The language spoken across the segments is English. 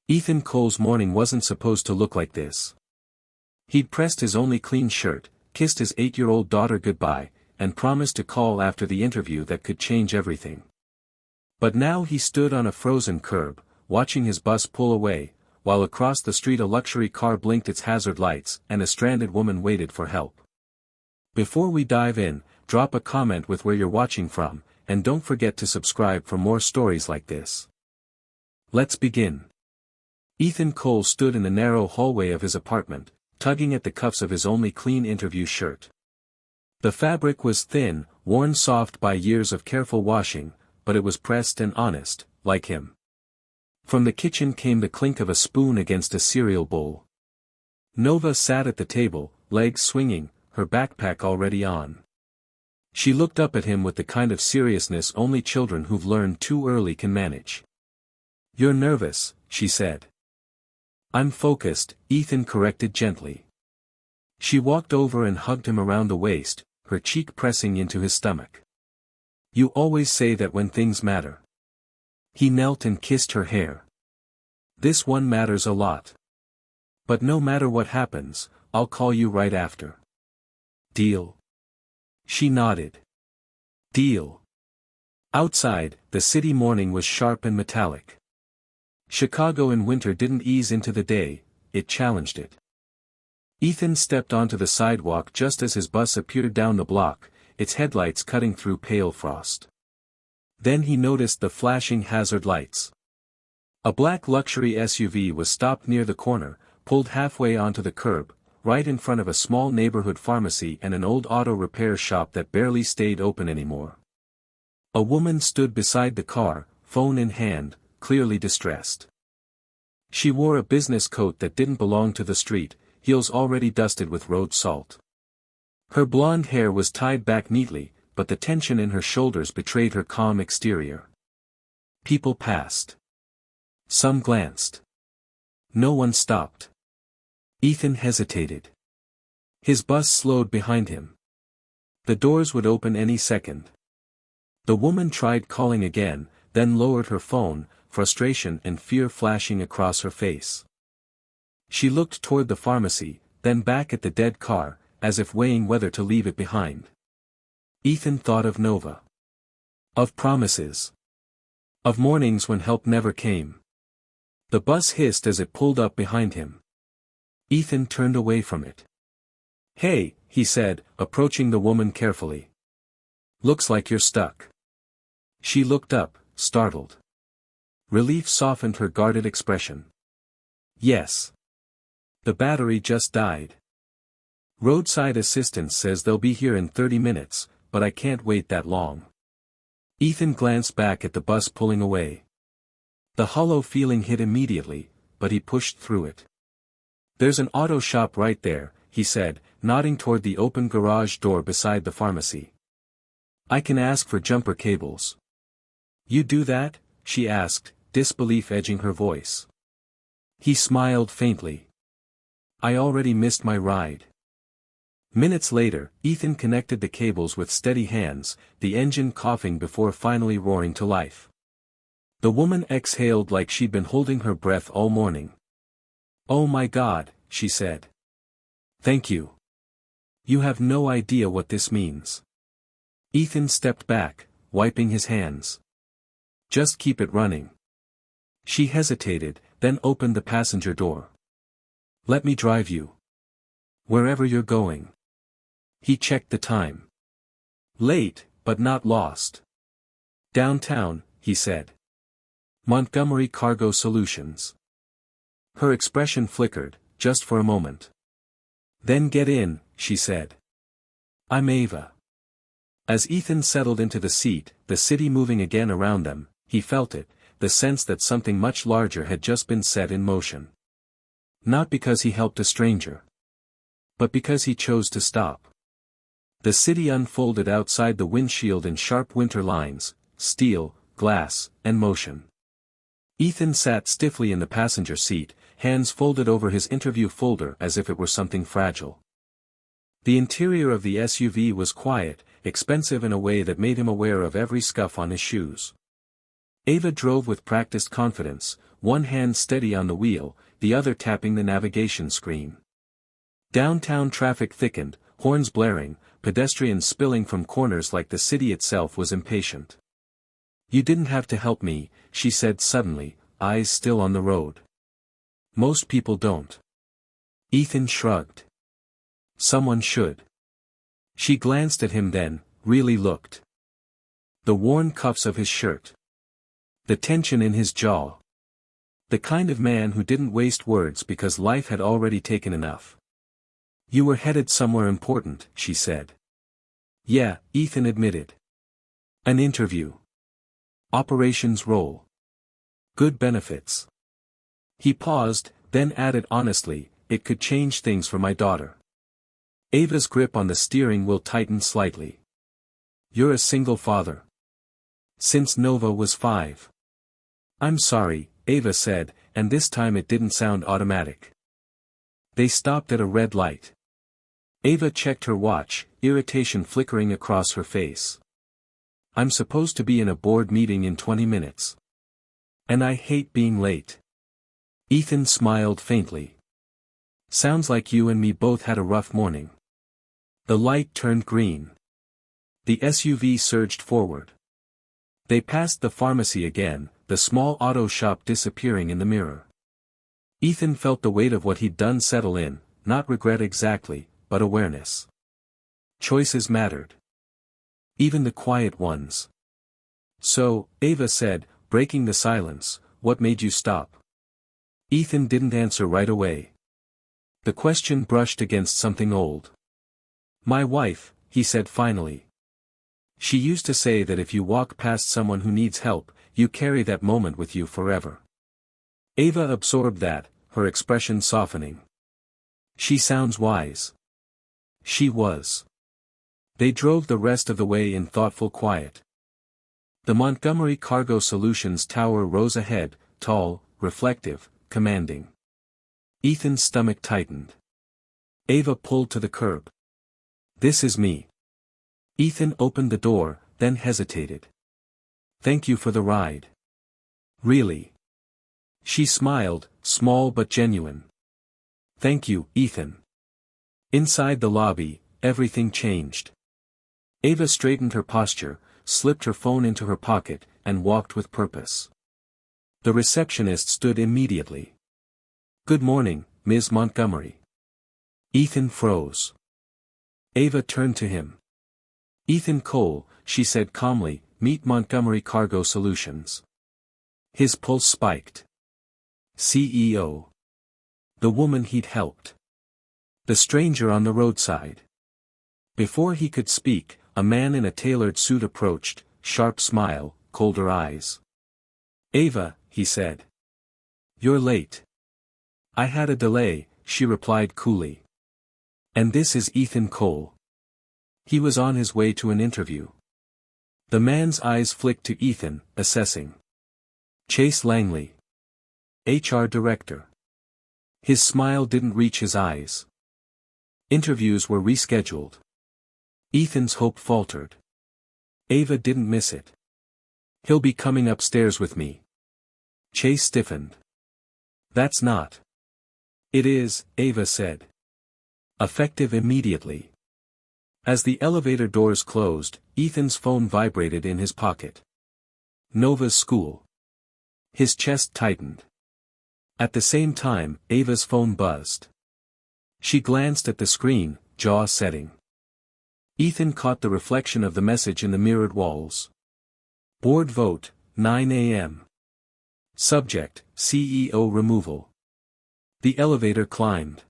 Ethan Cole's morning wasn't supposed to look like this. He'd pressed his only clean shirt, kissed his 8-year-old daughter goodbye, and promised to call after the interview that could change everything. But now he stood on a frozen curb, watching his bus pull away, while across the street a luxury car blinked its hazard lights and a stranded woman waited for help. Before we dive in, drop a comment with where you're watching from, and don't forget to subscribe for more stories like this. Let's begin. Ethan Cole stood in the narrow hallway of his apartment, tugging at the cuffs of his only clean interview shirt. The fabric was thin, worn soft by years of careful washing, but it was pressed and honest, like him. From the kitchen came the clink of a spoon against a cereal bowl. Nova sat at the table, legs swinging, her backpack already on. She looked up at him with the kind of seriousness only children who've learned too early can manage. "You're nervous," she said. "I'm focused," Ethan corrected gently. She walked over and hugged him around the waist, her cheek pressing into his stomach. "You always say that when things matter." He knelt and kissed her hair. "This one matters a lot. But no matter what happens, I'll call you right after. Deal?" She nodded. Deal. Outside, the city morning was sharp and metallic. Chicago in winter didn't ease into the day, it challenged it. Ethan stepped onto the sidewalk just as his bus appeared down the block, its headlights cutting through pale frost. Then he noticed the flashing hazard lights. A black luxury SUV was stopped near the corner, pulled halfway onto the curb, right in front of a small neighborhood pharmacy and an old auto repair shop that barely stayed open anymore. A woman stood beside the car, phone in hand, clearly distressed. She wore a business coat that didn't belong to the street, heels already dusted with road salt. Her blonde hair was tied back neatly, but the tension in her shoulders betrayed her calm exterior. People passed. Some glanced. No one stopped. Ethan hesitated. His bus slowed behind him. The doors would open any second. The woman tried calling again, then lowered her phone, frustration and fear flashing across her face. She looked toward the pharmacy, then back at the dead car, as if weighing whether to leave it behind. Ethan thought of Nova. Of promises. Of mornings when help never came. The bus hissed as it pulled up behind him. Ethan turned away from it. "Hey," he said, approaching the woman carefully. "Looks like you're stuck." She looked up, startled. Relief softened her guarded expression. "Yes. The battery just died. Roadside assistance says they'll be here in 30 minutes, but I can't wait that long." Ethan glanced back at the bus pulling away. The hollow feeling hit immediately, but he pushed through it. "There's an auto shop right there," he said, nodding toward the open garage door beside the pharmacy. "I can ask for jumper cables." "You do that?" she asked, disbelief edging her voice. He smiled faintly. "I already missed my ride." Minutes later, Ethan connected the cables with steady hands, the engine coughing before finally roaring to life. The woman exhaled like she'd been holding her breath all morning. "Oh my God," she said. "Thank you. You have no idea what this means." Ethan stepped back, wiping his hands. "Just keep it running." She hesitated, then opened the passenger door. "Let me drive you. Wherever you're going." He checked the time. "Late, but not lost." "Downtown," he said. "Montgomery Cargo Solutions." Her expression flickered, just for a moment. "Then get in," she said. "I'm Ava." As Ethan settled into the seat, the city moving again around them, he felt it, the sense that something much larger had just been set in motion. Not because he helped a stranger, but because he chose to stop. The city unfolded outside the windshield in sharp winter lines, steel, glass, and motion. Ethan sat stiffly in the passenger seat, hands folded over his interview folder as if it were something fragile. The interior of the SUV was quiet, expensive in a way that made him aware of every scuff on his shoes. Ava drove with practiced confidence, one hand steady on the wheel, the other tapping the navigation screen. Downtown traffic thickened, horns blaring, pedestrians spilling from corners like the city itself was impatient. "You didn't have to help me," she said suddenly, eyes still on the road. "Most people don't." Ethan shrugged. "Someone should." She glanced at him then, really looked. The worn cuffs of his shirt. The tension in his jaw. The kind of man who didn't waste words because life had already taken enough. "You were headed somewhere important," she said. "Yeah," Ethan admitted. "An interview. Operations role. Good benefits." He paused, then added honestly, "It could change things for my daughter." Ava's grip on the steering wheel tightened slightly. "You're a single father." "Since Nova was 5. "I'm sorry," Ava said, and this time it didn't sound automatic. They stopped at a red light. Ava checked her watch, irritation flickering across her face. "I'm supposed to be in a board meeting in 20 minutes. And I hate being late." Ethan smiled faintly. "Sounds like you and me both had a rough morning." The light turned green. The SUV surged forward. They passed the pharmacy again, the small auto shop disappearing in the mirror. Ethan felt the weight of what he'd done settle in, not regret exactly, but awareness. Choices mattered. Even the quiet ones. "So," Ava said, breaking the silence, "what made you stop?" Ethan didn't answer right away. The question brushed against something old. "My wife," he said finally. "She used to say that if you walk past someone who needs help, you carry that moment with you forever." Ava absorbed that, her expression softening. "She sounds wise." She was. They drove the rest of the way in thoughtful quiet. The Montgomery Cargo Solutions tower rose ahead, tall, reflective, commanding. Ethan's stomach tightened. Ava pulled to the curb. "This is me." Ethan opened the door, then hesitated. "Thank you for the ride." "Really?" She smiled, small but genuine. "Thank you, Ethan." Inside the lobby, everything changed. Ava straightened her posture, slipped her phone into her pocket, and walked with purpose. The receptionist stood immediately. "Good morning, Ms. Montgomery." Ethan froze. Ava turned to him. "Ethan Cole," she said calmly, "meet Montgomery Cargo Solutions." His pulse spiked. CEO. The woman he'd helped. The stranger on the roadside. Before he could speak, a man in a tailored suit approached, sharp smile, colder eyes. "Ava," he said. "You're late." "I had a delay," she replied coolly. "And this is Ethan Cole." He was on his way to an interview. The man's eyes flicked to Ethan, assessing. "Chase Langley. HR Director." His smile didn't reach his eyes. Interviews were rescheduled. Ethan's hope faltered. Ava didn't miss it. "He'll be coming upstairs with me." Chase stiffened. "That's not." "It is," Ava said. "Effective immediately." As the elevator doors closed, Ethan's phone vibrated in his pocket. Nova's school. His chest tightened. At the same time, Ava's phone buzzed. She glanced at the screen, jaw setting. Ethan caught the reflection of the message in the mirrored walls. Board vote, 9 a.m. Subject, CEO removal. The elevator climbed.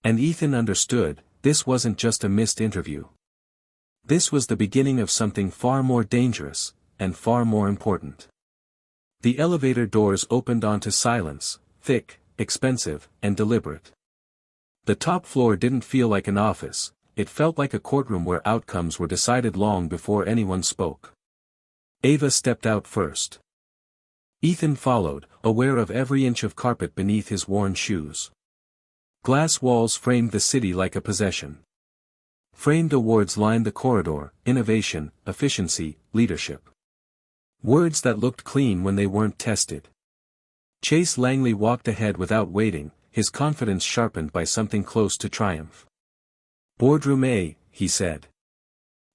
And Ethan understood, this wasn't just a missed interview. This was the beginning of something far more dangerous, and far more important. The elevator doors opened onto silence, thick, expensive, and deliberate. The top floor didn't feel like an office, it felt like a courtroom where outcomes were decided long before anyone spoke. Ava stepped out first. Ethan followed, aware of every inch of carpet beneath his worn shoes. Glass walls framed the city like a possession. Framed awards lined the corridor, innovation, efficiency, leadership. Words that looked clean when they weren't tested. Chase Langley walked ahead without waiting, his confidence sharpened by something close to triumph. "Boardroom A," he said.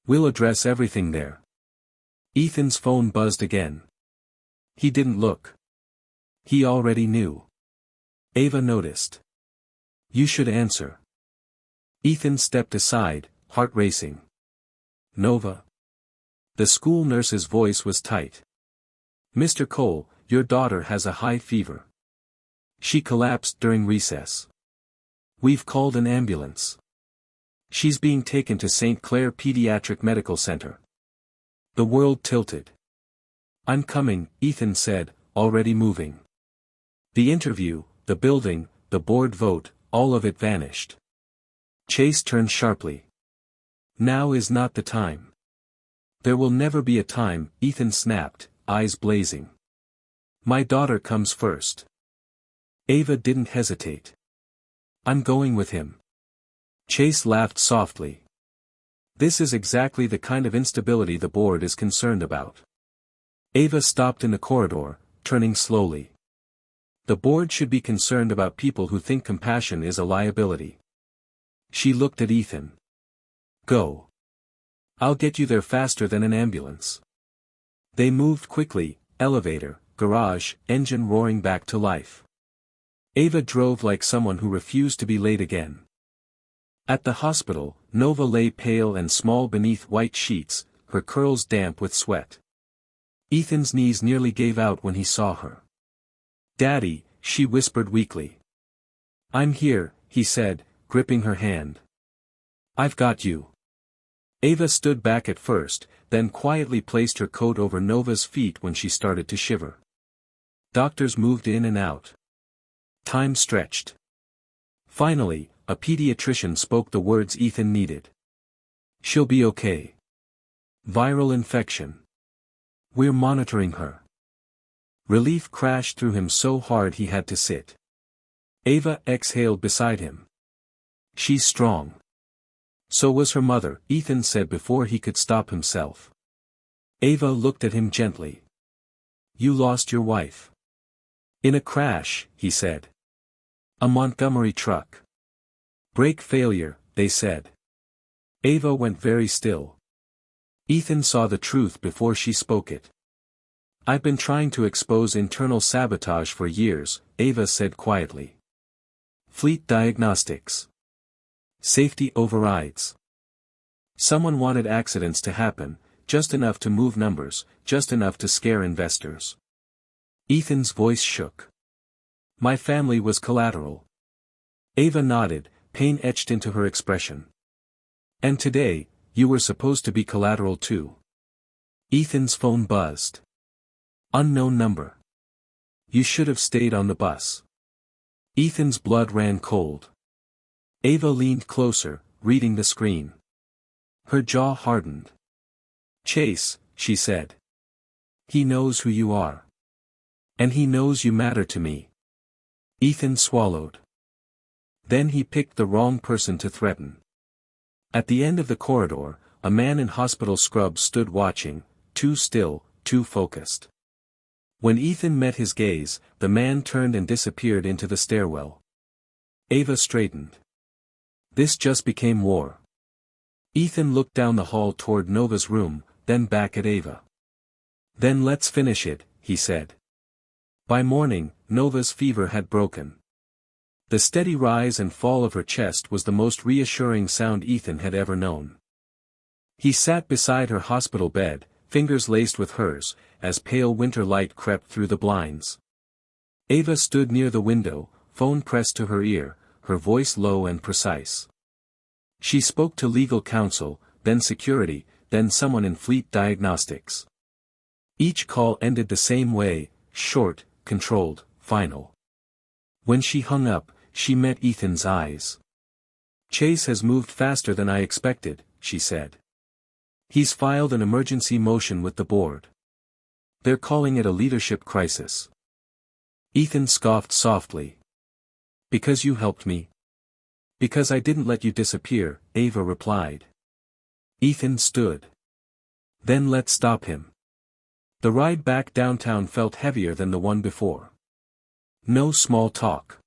"We'll address everything there." Ethan's phone buzzed again. He didn't look. He already knew. Ava noticed. "You should answer." Ethan stepped aside, heart racing. "Nova." The school nurse's voice was tight. "Mr. Cole, your daughter has a high fever. She collapsed during recess. We've called an ambulance. She's being taken to St. Clair Pediatric Medical Center." The world tilted. "I'm coming," Ethan said, already moving. The interview, the building, the board vote, all of it vanished. Chase turned sharply. "Now is not the time." "There will never be a time," Ethan snapped, eyes blazing. "My daughter comes first." Ava didn't hesitate. "I'm going with him." Chase laughed softly. "This is exactly the kind of instability the board is concerned about." Ava stopped in the corridor, turning slowly. The board should be concerned about people who think compassion is a liability. She looked at Ethan. "Go. I'll get you there faster than an ambulance." They moved quickly, elevator, garage, engine roaring back to life. Ava drove like someone who refused to be late again. At the hospital, Nova lay pale and small beneath white sheets, her curls damp with sweat. Ethan's knees nearly gave out when he saw her. "Daddy," she whispered weakly. "I'm here," he said, gripping her hand. "I've got you." Ava stood back at first, then quietly placed her coat over Nova's feet when she started to shiver. Doctors moved in and out. Time stretched. Finally, a pediatrician spoke the words Ethan needed. "She'll be okay. Viral infection. We're monitoring her." Relief crashed through him so hard he had to sit. Ava exhaled beside him. "She's strong." "So was her mother," Ethan said before he could stop himself. Ava looked at him gently. "You lost your wife." "In a crash," he said. "A Montgomery truck. Brake failure," they said. Ava went very still. Ethan saw the truth before she spoke it. "I've been trying to expose internal sabotage for years," Ava said quietly. "Fleet diagnostics. Safety overrides. Someone wanted accidents to happen, just enough to move numbers, just enough to scare investors." Ethan's voice shook. "My family was collateral." Ava nodded, pain etched into her expression. "And today, you were supposed to be collateral too." Ethan's phone buzzed. Unknown number. "You should have stayed on the bus." Ethan's blood ran cold. Ava leaned closer, reading the screen. Her jaw hardened. "Chase," she said. "He knows who you are. And he knows you matter to me." Ethan swallowed. Then he picked the wrong person to threaten. At the end of the corridor, a man in hospital scrubs stood watching, too still, too focused. When Ethan met his gaze, the man turned and disappeared into the stairwell. Ava straightened. This just became war. Ethan looked down the hall toward Nova's room, then back at Ava. "Then let's finish it," he said. By morning, Nova's fever had broken. The steady rise and fall of her chest was the most reassuring sound Ethan had ever known. He sat beside her hospital bed, fingers laced with hers, as pale winter light crept through the blinds. Ava stood near the window, phone pressed to her ear, her voice low and precise. She spoke to legal counsel, then security, then someone in fleet diagnostics. Each call ended the same way, short, controlled, final. When she hung up, she met Ethan's eyes. "Chase has moved faster than I expected," she said. "He's filed an emergency motion with the board. They're calling it a leadership crisis." Ethan scoffed softly. "Because you helped me?" "Because I didn't let you disappear," Ava replied. Ethan stood. "Then let's stop him." The ride back downtown felt heavier than the one before. No small talk.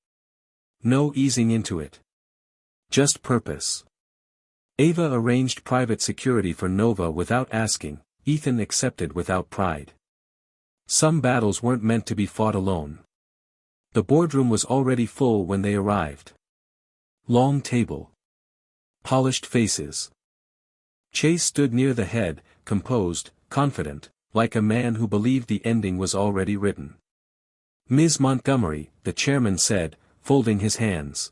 No easing into it. Just purpose. Ava arranged private security for Nova without asking, Ethan accepted without pride. Some battles weren't meant to be fought alone. The boardroom was already full when they arrived. Long table. Polished faces. Chase stood near the head, composed, confident, like a man who believed the ending was already written. Ms. Montgomery, the chairman said, folding his hands.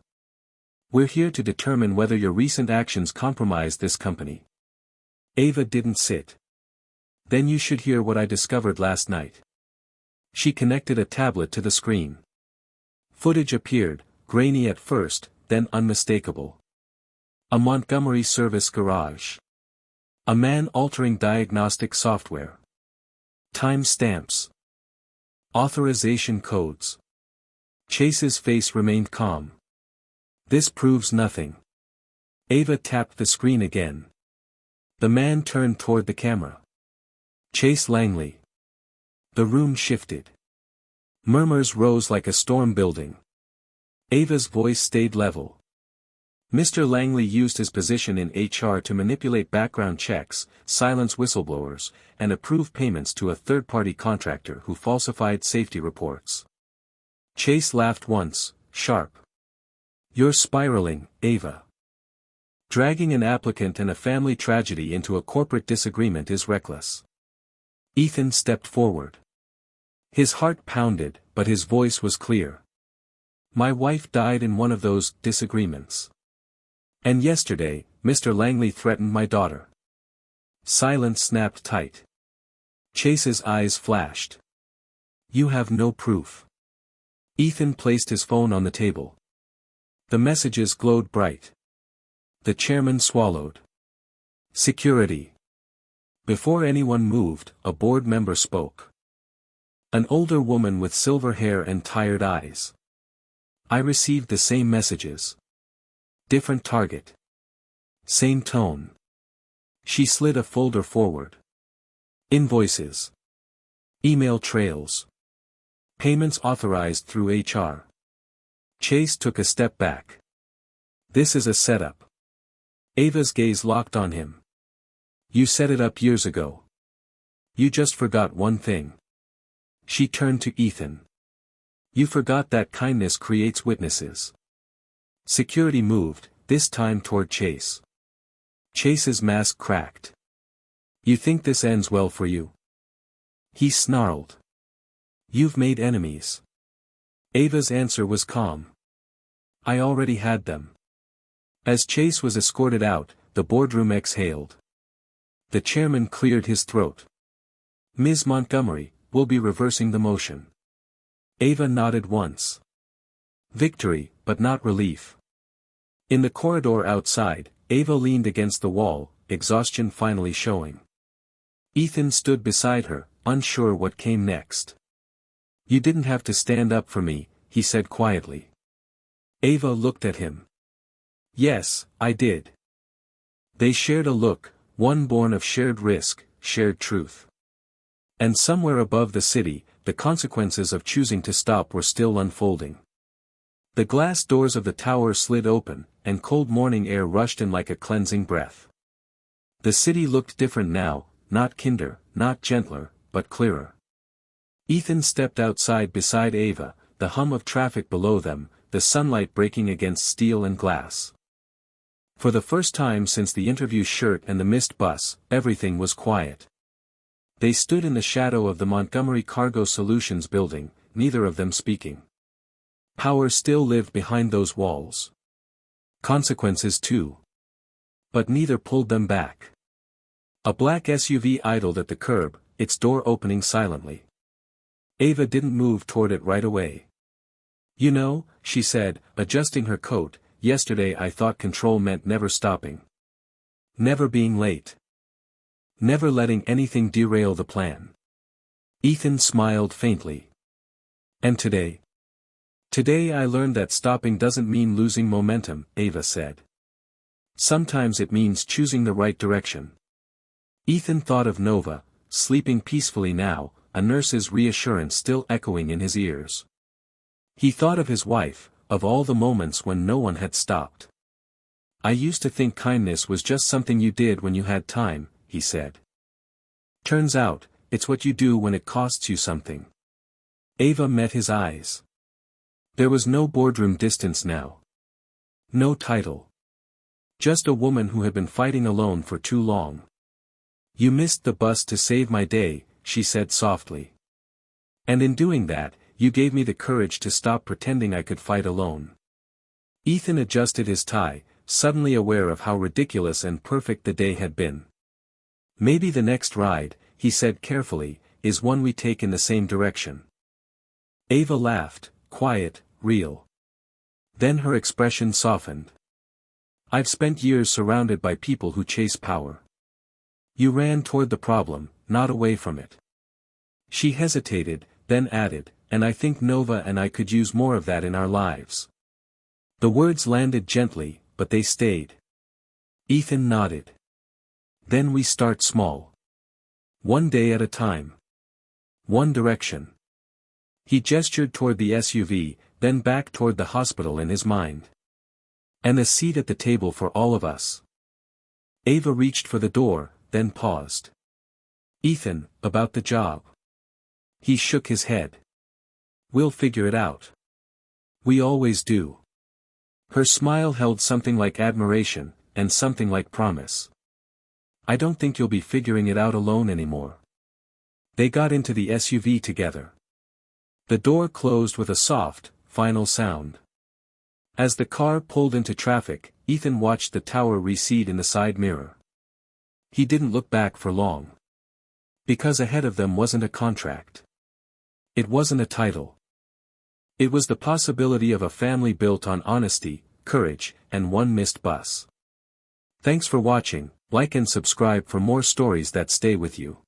We're here to determine whether your recent actions compromise this company. Ava didn't sit. Then you should hear what I discovered last night. She connected a tablet to the screen. Footage appeared, grainy at first, then unmistakable. A Montgomery service garage. A man altering diagnostic software. Time stamps. Authorization codes. Chase's face remained calm. This proves nothing. Ava tapped the screen again. The man turned toward the camera. Chase Langley. The room shifted. Murmurs rose like a storm building. Ava's voice stayed level. Mr. Langley used his position in HR to manipulate background checks, silence whistleblowers, and approve payments to a third-party contractor who falsified safety reports. Chase laughed once, sharp. You're spiraling, Ava. Dragging an applicant and a family tragedy into a corporate disagreement is reckless. Ethan stepped forward. His heart pounded, but his voice was clear. My wife died in one of those disagreements. And yesterday, Mr. Langley threatened my daughter. Silence snapped tight. Chase's eyes flashed. You have no proof. Ethan placed his phone on the table. The messages glowed bright. The chairman swallowed. Security. Before anyone moved, a board member spoke. An older woman with silver hair and tired eyes. I received the same messages. Different target. Same tone. She slid a folder forward. Invoices. Email trails. Payments authorized through HR. Chase took a step back. This is a setup. Ava's gaze locked on him. You set it up years ago. You just forgot one thing. She turned to Ethan. You forgot that kindness creates witnesses. Security moved, this time toward Chase. Chase's mask cracked. You think this ends well for you? He snarled. You've made enemies. Ava's answer was calm. I already had them. As Chase was escorted out, the boardroom exhaled. The chairman cleared his throat. Ms. Montgomery, we'll be reversing the motion. Ava nodded once. Victory, but not relief. In the corridor outside, Ava leaned against the wall, exhaustion finally showing. Ethan stood beside her, unsure what came next. You didn't have to stand up for me, he said quietly. Ava looked at him. Yes, I did. They shared a look, one born of shared risk, shared truth. And somewhere above the city, the consequences of choosing to stop were still unfolding. The glass doors of the tower slid open, and cold morning air rushed in like a cleansing breath. The city looked different now, not kinder, not gentler, but clearer. Ethan stepped outside beside Ava, the hum of traffic below them, the sunlight breaking against steel and glass. For the first time since the interview shirt and the missed bus, everything was quiet. They stood in the shadow of the Montgomery Cargo Solutions building, neither of them speaking. Power still lived behind those walls. Consequences too. But neither pulled them back. A black SUV idled at the curb, its door opening silently. Ava didn't move toward it right away. You know, she said, adjusting her coat, yesterday I thought control meant never stopping. Never being late. Never letting anything derail the plan. Ethan smiled faintly. And today? Today I learned that stopping doesn't mean losing momentum, Ava said. Sometimes it means choosing the right direction. Ethan thought of Nova, sleeping peacefully now, a nurse's reassurance still echoing in his ears. He thought of his wife, of all the moments when no one had stopped. "I used to think kindness was just something you did when you had time," he said. "Turns out, it's what you do when it costs you something." Ava met his eyes. There was no boardroom distance now. No title. Just a woman who had been fighting alone for too long. "You missed the bus to save my day," she said softly. "And in doing that, you gave me the courage to stop pretending I could fight alone." Ethan adjusted his tie, suddenly aware of how ridiculous and perfect the day had been. "Maybe the next ride," he said carefully, "is one we take in the same direction." Ava laughed, quiet, real. Then her expression softened. "I've spent years surrounded by people who chase power. You ran toward the problem, not away from it." She hesitated, then added, "And I think Nova and I could use more of that in our lives." The words landed gently, but they stayed. Ethan nodded. "Then we start small. One day at a time. One direction." He gestured toward the SUV, then back toward the hospital in his mind. "And a seat at the table for all of us." Ava reached for the door, then paused. "Ethan, about the job." He shook his head. "We'll figure it out. We always do." Her smile held something like admiration, and something like promise. "I don't think you'll be figuring it out alone anymore." They got into the SUV together. The door closed with a soft, final sound. As the car pulled into traffic, Ethan watched the tower recede in the side mirror. He didn't look back for long. Because ahead of them wasn't a contract. It wasn't a title. It was the possibility of a family built on honesty, courage, and one missed bus. Thanks for watching. Like and subscribe for more stories that stay with you.